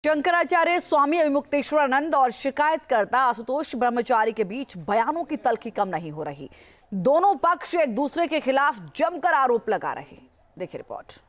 शंकराचार्य स्वामी अभिमुक्तेश्वरानंद और शिकायतकर्ता आशुतोष ब्रह्मचारी के बीच बयानों की तल्खी कम नहीं हो रही। दोनों पक्ष एक दूसरे के खिलाफ जमकर आरोप लगा रहे। देखिए रिपोर्ट।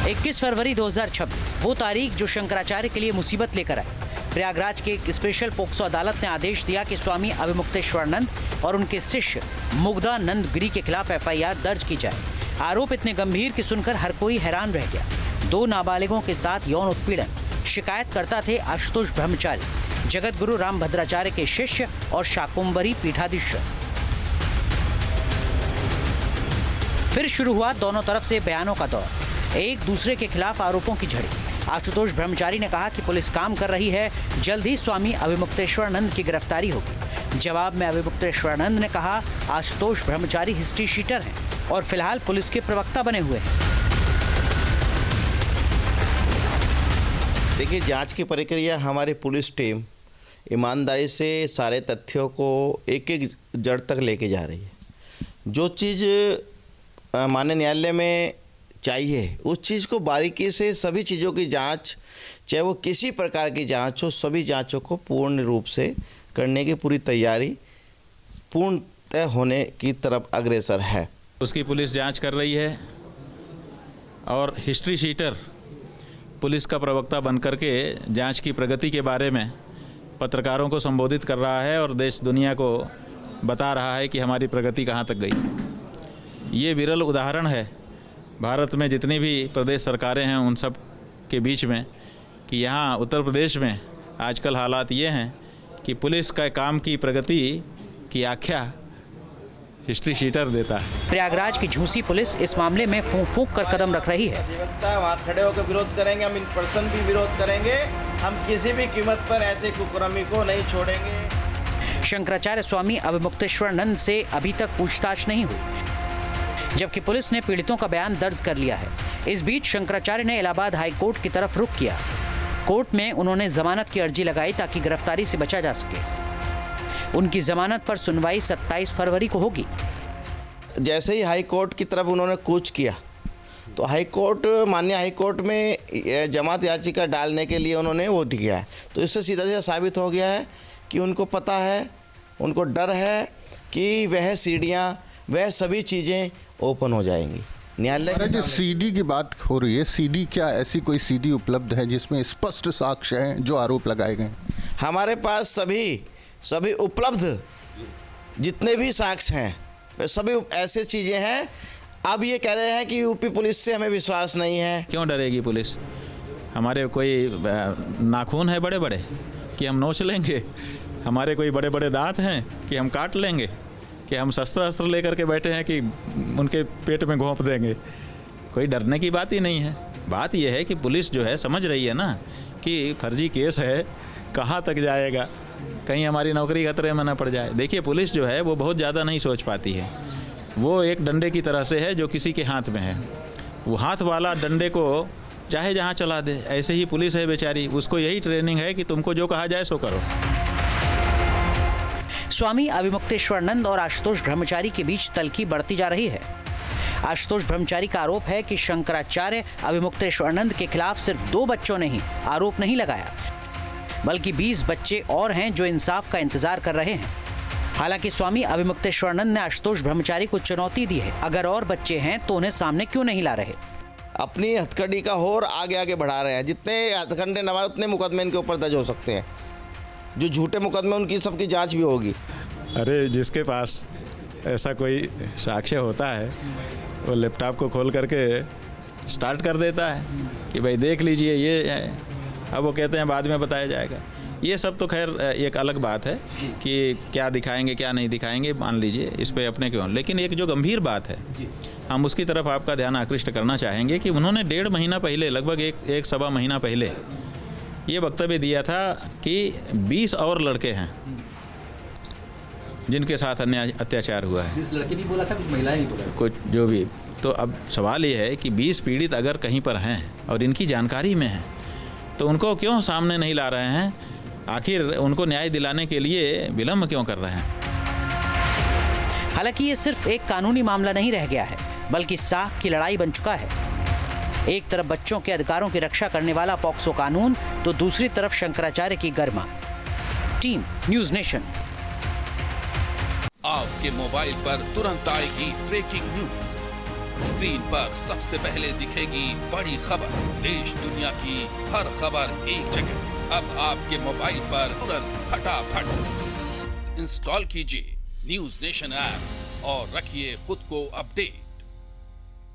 इक्कीस फरवरी 2026 वो तारीख जो शंकराचार्य के लिए मुसीबत लेकर आई। प्रयागराज के एक स्पेशल पोक्सो अदालत ने आदेश दिया कि स्वामी अभिमुक्तेश्वरानंद और उनके शिष्य मुग्धानंद गिरी के खिलाफ एफआईआर दर्ज की जाए। आरोप इतने गंभीर कि सुनकर हर कोई हैरान रह गया। 2 नाबालिगों के साथ यौन उत्पीड़न। शिकायतकर्ता थे आशुतोष ब्रह्मचारी, जगत गुरु रामभद्राचार्य के शिष्य और शाकुंभरी पीठाधीश्वर। फिर शुरू हुआ दोनों तरफ से बयानों का दौर, एक दूसरे के खिलाफ आरोपों की झड़ी। आशुतोष ब्रह्मचारी ने कहा कि पुलिस काम कर रही है, जल्द ही स्वामी अभिमुक्तेश्वरानंद की गिरफ्तारी होगी। जवाब में अभिमुक्तेश्वरानंद ने कहा आशुतोष ब्रह्मचारी हिस्ट्री शीटर हैं और फिलहाल पुलिस के प्रवक्ता बने हुए हैं। देखिए, जांच की प्रक्रिया हमारी पुलिस टीम ईमानदारी से सारे तथ्यों को एक एक जड़ तक लेके जा रही है। जो चीज़ माननीय न्यायालय में चाहिए उस चीज़ को बारीकी से सभी चीज़ों की जांच, चाहे वो किसी प्रकार की जांच हो, सभी जांचों को पूर्ण रूप से करने की पूरी तैयारी पूर्णतः होने की तरफ अग्रसर है। उसकी पुलिस जांच कर रही है और हिस्ट्री शीटर पुलिस का प्रवक्ता बनकर के जांच की प्रगति के बारे में पत्रकारों को संबोधित कर रहा है और देश दुनिया को बता रहा है कि हमारी प्रगति कहाँ तक गई। ये विरल उदाहरण है भारत में जितनी भी प्रदेश सरकारें हैं उन सब के बीच में कि यहाँ उत्तर प्रदेश में आजकल हालात ये हैं कि पुलिस का काम की प्रगति की आख्या हिस्ट्री शीटर देता है। प्रयागराज की झूसी पुलिस इस मामले में फूंक फूंक कर कदम रख रही है। वहाँ खड़े होकर विरोध करेंगे, हम इन पर्सन भी विरोध करेंगे, हम किसी भी कीमत पर ऐसे कुकर्मी को नहीं छोड़ेंगे। शंकराचार्य स्वामी अभिमुक्तेश्वरानंद से अभी तक पूछताछ नहीं हुई, जबकि पुलिस ने पीड़ितों का बयान दर्ज कर लिया है। इस बीच शंकराचार्य ने इलाहाबाद हाई कोर्ट की तरफ रुख किया। कोर्ट में उन्होंने जमानत की अर्जी लगाई ताकि गिरफ्तारी से बचा जा सके। उनकी जमानत पर सुनवाई 27 फरवरी को होगी। जैसे ही हाई कोर्ट की तरफ उन्होंने कूच किया तो माननीय हाई कोर्ट में जमानत याचिका डालने के लिए उन्होंने वो किया है। तो इससे सीधा सीधा साबित हो गया है कि उनको पता है, उनको डर है कि वह सीढ़ियाँ, वह सभी चीज़ें ओपन हो जाएंगी। न्यायालय जो सीडी की बात हो रही है, सीडी क्या ऐसी कोई सीडी उपलब्ध है जिसमें स्पष्ट साक्ष्य हैं जो आरोप लगाए गए? हमारे पास सभी उपलब्ध जितने भी साक्ष्य हैं वे सभी ऐसे चीज़ें हैं। अब ये कह रहे हैं कि यूपी पुलिस से हमें विश्वास नहीं है। क्यों डरेगी पुलिस? हमारे कोई नाखून है बड़े बड़े कि हम नोच लेंगे? हमारे कोई बड़े बड़े दांत हैं कि हम काट लेंगे? कि हम शस्त्र लेकर के बैठे हैं कि उनके पेट में घोंप देंगे? कोई डरने की बात ही नहीं है। बात यह है कि पुलिस जो है समझ रही है ना कि फर्जी केस है, कहाँ तक जाएगा, कहीं हमारी नौकरी खतरे में ना पड़ जाए। देखिए, पुलिस जो है वो बहुत ज़्यादा नहीं सोच पाती है। वो एक डंडे की तरह से है जो किसी के हाथ में है। वो हाथ वाला डंडे को चाहे जहाँ चला दे, ऐसे ही पुलिस है बेचारी, उसको यही ट्रेनिंग है कि तुमको जो कहा जाए सो करो। स्वामी अभिमुक्तेश्वरानंद और आशुतोष ब्रह्मचारी के बीच तल्खी बढ़ती जा रही है। आशुतोष ब्रह्मचारी का आरोप है कि शंकराचार्य अभिमुक्तेश्वरानंद के खिलाफ सिर्फ 2 बच्चों ने ही आरोप नहीं लगाया, बल्कि 20 बच्चे और हैं जो इंसाफ का इंतजार कर रहे हैं। हालांकि स्वामी अभिमुक्तेश्वरानंद ने आशुतोष ब्रह्मचारी को चुनौती दी है, अगर और बच्चे हैं तो उन्हें सामने क्यों नहीं ला रहे। अपनी हथकड़ी का और आगे बढ़ा रहे हैं। जितने हथकंडे नवार उतने मुकदमे इनके ऊपर दर्ज हो सकते हैं। जो झूठे मुकदमे उनकी सबकी जांच भी होगी। अरे, जिसके पास ऐसा कोई साक्ष्य होता है वो लैपटॉप को खोल करके स्टार्ट कर देता है कि भाई देख लीजिए ये है। अब वो कहते हैं बाद में बताया जाएगा। ये सब तो खैर एक अलग बात है कि क्या दिखाएंगे क्या नहीं दिखाएंगे, मान लीजिए, इस पे अपने क्यों। लेकिन एक जो गंभीर बात है हम उसकी तरफ आपका ध्यान आकृष्ट करना चाहेंगे कि उन्होंने 1.5 महीना पहले, लगभग एक सवा महीना पहले ये वक्तव्य दिया था कि 20 और लड़के हैं जिनके साथ अन्याय अत्याचार हुआ है। 20 लड़के नहीं बोला था, कुछ महिलाएं भी बोला, कुछ जो भी। तो अब सवाल ये है कि 20 पीड़ित अगर कहीं पर हैं और इनकी जानकारी में है तो उनको क्यों सामने नहीं ला रहे हैं? आखिर उनको न्याय दिलाने के लिए विलम्ब क्यों कर रहे हैं? हालांकि ये सिर्फ एक कानूनी मामला नहीं रह गया है, बल्कि साख की लड़ाई बन चुका है। एक तरफ बच्चों के अधिकारों की रक्षा करने वाला पॉक्सो कानून, तो दूसरी तरफ शंकराचार्य की गरिमा। Team news nation. आपके मोबाइल पर तुरंत आएगी ब्रेकिंग न्यूज। स्क्रीन पर सबसे पहले दिखेगी बड़ी खबर। देश दुनिया की हर खबर एक जगह। अब आपके मोबाइल पर तुरंत फटाफट इंस्टॉल कीजिए न्यूज़ नेशन ऐप और रखिए खुद को अपडेट।